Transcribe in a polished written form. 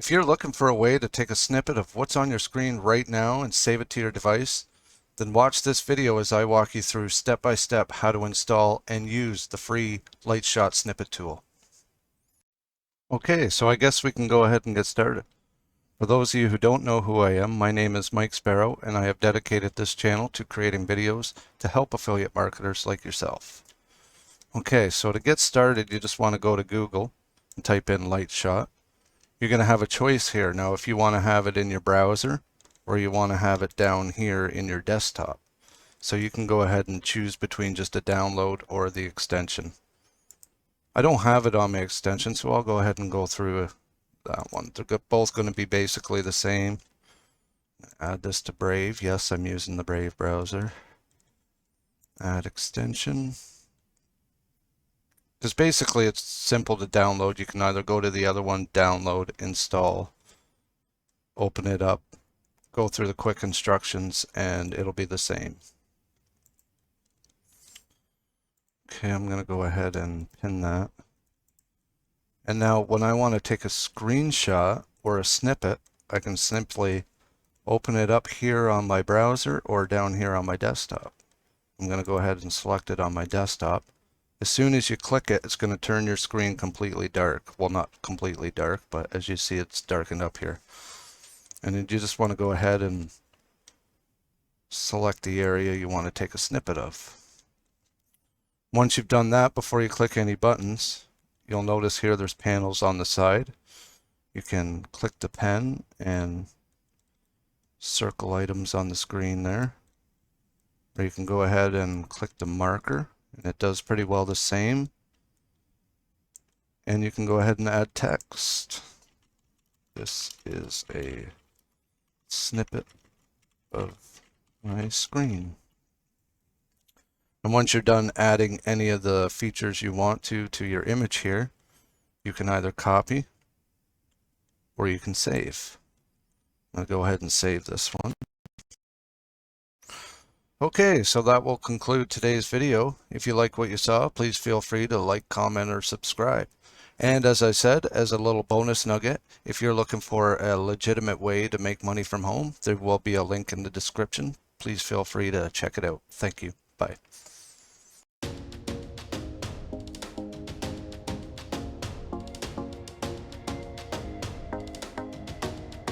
If you're looking for a way to take a snippet of what's on your screen right now and save it to your device, then watch this video as I walk you through step by step how to install and use the free Lightshot Snippet tool. Okay, so I guess we can go ahead and get started. For those of you who don't know who I am, my name is Mike Sparrow, and I have dedicated this channel to creating videos to help affiliate marketers like yourself. Okay, so to get started, you just want to go to Google and type in Lightshot. You're going to have a choice here. Now, if you want to have it in your browser or you want to have it down here in your desktop. So you can go ahead and choose between just a download or the extension. I don't have it on my extension, so I'll go ahead and go through that one. They're both going to be basically the same. Add this to Brave. Yes, I'm using the Brave browser. Add extension. Because basically it's simple to download. You can either go to the other one, download, install, open it up, go through the quick instructions, and it'll be the same. Okay, I'm going to go ahead and pin that. And now when I want to take a screenshot or a snippet, I can simply open it up here on my browser or down here on my desktop. I'm going to go ahead and select it on my desktop. As soon as you click it, it's going to turn your screen completely dark. Well, not completely dark, but as you see, it's darkened up here. And then you just want to go ahead and select the area you want to take a snippet of. Once you've done that, before you click any buttons, you'll notice here there's panels on the side. You can click the pen and circle items on the screen there. Or you can go ahead and click the marker. And it does pretty well the same. And you can go ahead and add text. This is a snippet of my screen. And once you're done adding any of the features you want to your image here, you can either copy or you can save. I'll go ahead and save this one. Okay, so that will conclude today's video. If you like what you saw, please feel free to like, comment, or subscribe. And as I said, as a little bonus nugget, if you're looking for a legitimate way to make money from home, there will be a link in the description. Please feel free to check it out. Thank you. Bye.